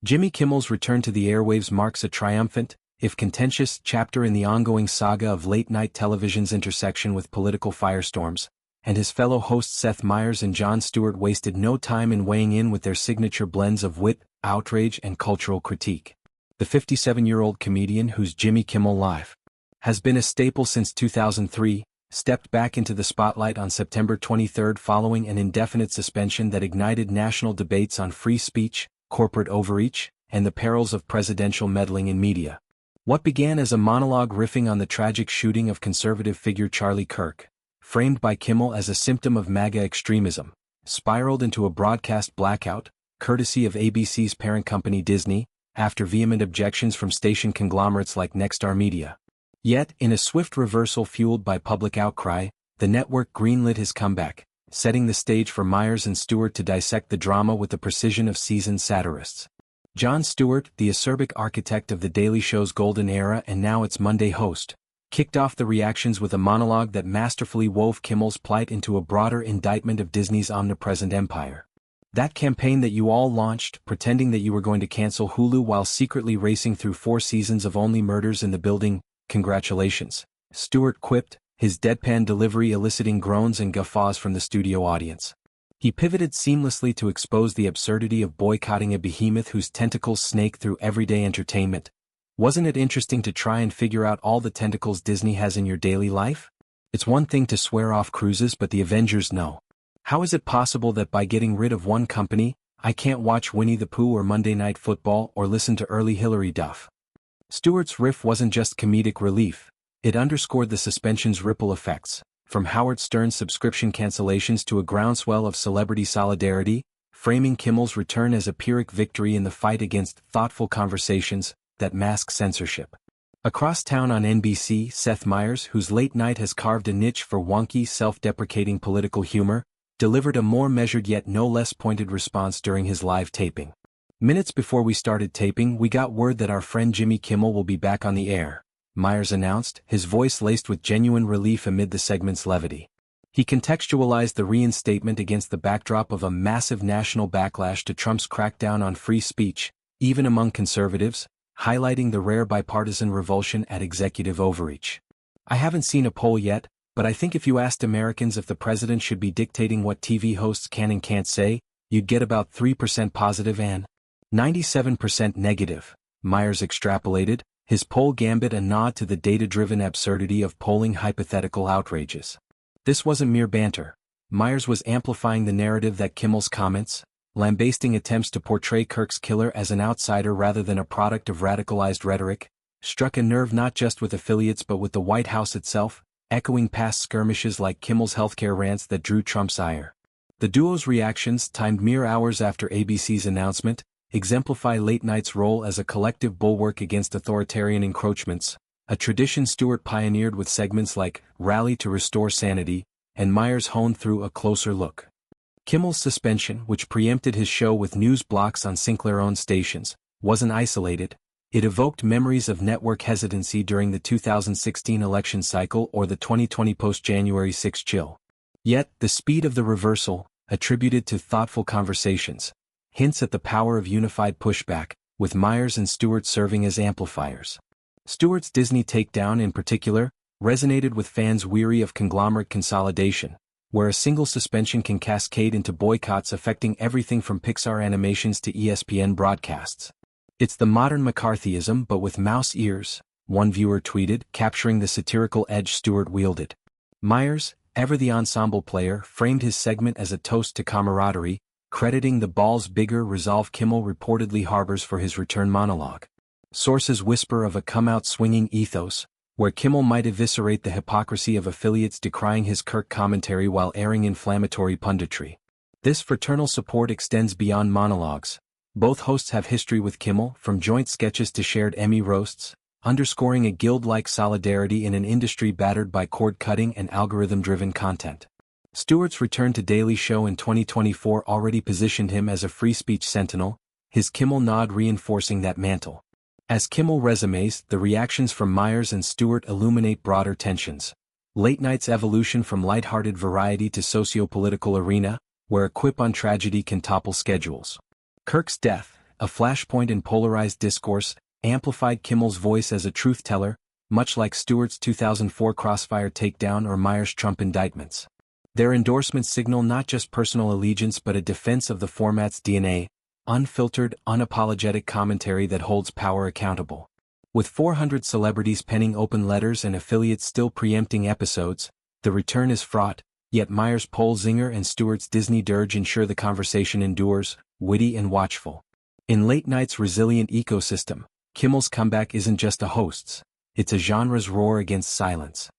Jimmy Kimmel's return to the airwaves marks a triumphant, if contentious, chapter in the ongoing saga of late-night television's intersection with political firestorms, and his fellow hosts Seth Meyers and Jon Stewart wasted no time in weighing in with their signature blends of wit, outrage, and cultural critique. The 57-year-old comedian, whose Jimmy Kimmel Live has been a staple since 2003, stepped back into the spotlight on September 23 following an indefinite suspension that ignited national debates on free speech, corporate overreach, and the perils of presidential meddling in media. What began as a monologue riffing on the tragic shooting of conservative figure Charlie Kirk, framed by Kimmel as a symptom of MAGA extremism, spiraled into a broadcast blackout, courtesy of ABC's parent company Disney, after vehement objections from station conglomerates like Nexstar Media. Yet, in a swift reversal fueled by public outcry, the network greenlit his comeback, setting the stage for Meyers and Stewart to dissect the drama with the precision of seasoned satirists. Jon Stewart, the acerbic architect of The Daily Show's golden era and now its Monday host, kicked off the reactions with a monologue that masterfully wove Kimmel's plight into a broader indictment of Disney's omnipresent empire. That campaign that you all launched, pretending that you were going to cancel Hulu while secretly racing through 4 seasons of Only Murders in the Building, congratulations, Stewart quipped, his deadpan delivery eliciting groans and guffaws from the studio audience. He pivoted seamlessly to expose the absurdity of boycotting a behemoth whose tentacles snake through everyday entertainment. Wasn't it interesting to try and figure out all the tentacles Disney has in your daily life? It's one thing to swear off cruises, but the Avengers know. How is it possible that by getting rid of one company, I can't watch Winnie the Pooh or Monday Night Football or listen to early Hillary Duff? Stewart's riff wasn't just comedic relief, it underscored the suspension's ripple effects, from Howard Stern's subscription cancellations to a groundswell of celebrity solidarity, framing Kimmel's return as a Pyrrhic victory in the fight against thoughtful conversations that mask censorship. Across town on NBC, Seth Meyers, whose late night has carved a niche for wonky, self-deprecating political humor, delivered a more measured yet no less pointed response during his live taping. Minutes before we started taping, we got word that our friend Jimmy Kimmel will be back on the air, Meyers announced, his voice laced with genuine relief amid the segment's levity. He contextualized the reinstatement against the backdrop of a massive national backlash to Trump's crackdown on free speech, even among conservatives, highlighting the rare bipartisan revulsion at executive overreach. I haven't seen a poll yet, but I think if you asked Americans if the president should be dictating what TV hosts can and can't say, you'd get about 3% positive and 97% negative, Meyers extrapolated, his poll gambit a nod to the data-driven absurdity of polling hypothetical outrages. This wasn't mere banter. Meyers was amplifying the narrative that Kimmel's comments, lambasting attempts to portray Kirk's killer as an outsider rather than a product of radicalized rhetoric, struck a nerve not just with affiliates but with the White House itself, echoing past skirmishes like Kimmel's healthcare rants that drew Trump's ire. The duo's reactions, timed mere hours after ABC's announcement, exemplify late night's role as a collective bulwark against authoritarian encroachments, a tradition Stewart pioneered with segments like Rally to Restore Sanity, and Meyers honed through A Closer Look. Kimmel's suspension, which preempted his show with news blocks on Sinclair-owned stations, wasn't isolated. It evoked memories of network hesitancy during the 2016 election cycle or the 2020 post-January 6 chill. Yet, the speed of the reversal, attributed to thoughtful conversations, hints at the power of unified pushback, with Meyers and Stewart serving as amplifiers. Stewart's Disney takedown in particular, resonated with fans weary of conglomerate consolidation, where a single suspension can cascade into boycotts affecting everything from Pixar animations to ESPN broadcasts. It's the modern McCarthyism but with mouse ears, one viewer tweeted, capturing the satirical edge Stewart wielded. Meyers, ever the ensemble player, framed his segment as a toast to camaraderie, crediting the balls bigger resolve Kimmel reportedly harbors for his return monologue. Sources whisper of a come-out swinging ethos, where Kimmel might eviscerate the hypocrisy of affiliates decrying his Kirk commentary while airing inflammatory punditry. This fraternal support extends beyond monologues. Both hosts have history with Kimmel, from joint sketches to shared Emmy roasts, underscoring a guild-like solidarity in an industry battered by cord-cutting and algorithm-driven content. Stewart's return to Daily Show in 2024 already positioned him as a free speech sentinel, his Kimmel nod reinforcing that mantle. As Kimmel resumes, the reactions from Meyers and Stewart illuminate broader tensions. Late night's evolution from lighthearted variety to socio-political arena, where a quip on tragedy can topple schedules. Kirk's death, a flashpoint in polarized discourse, amplified Kimmel's voice as a truth-teller, much like Stewart's 2004 Crossfire takedown or Meyers' Trump indictments. Their endorsements signal not just personal allegiance but a defense of the format's DNA, unfiltered, unapologetic commentary that holds power accountable. With 400 celebrities penning open letters and affiliates still preempting episodes, the return is fraught, yet Meyers' poll zinger and Stewart's Disney dirge ensure the conversation endures, witty and watchful. In late night's resilient ecosystem, Kimmel's comeback isn't just a host's, it's a genre's roar against silence.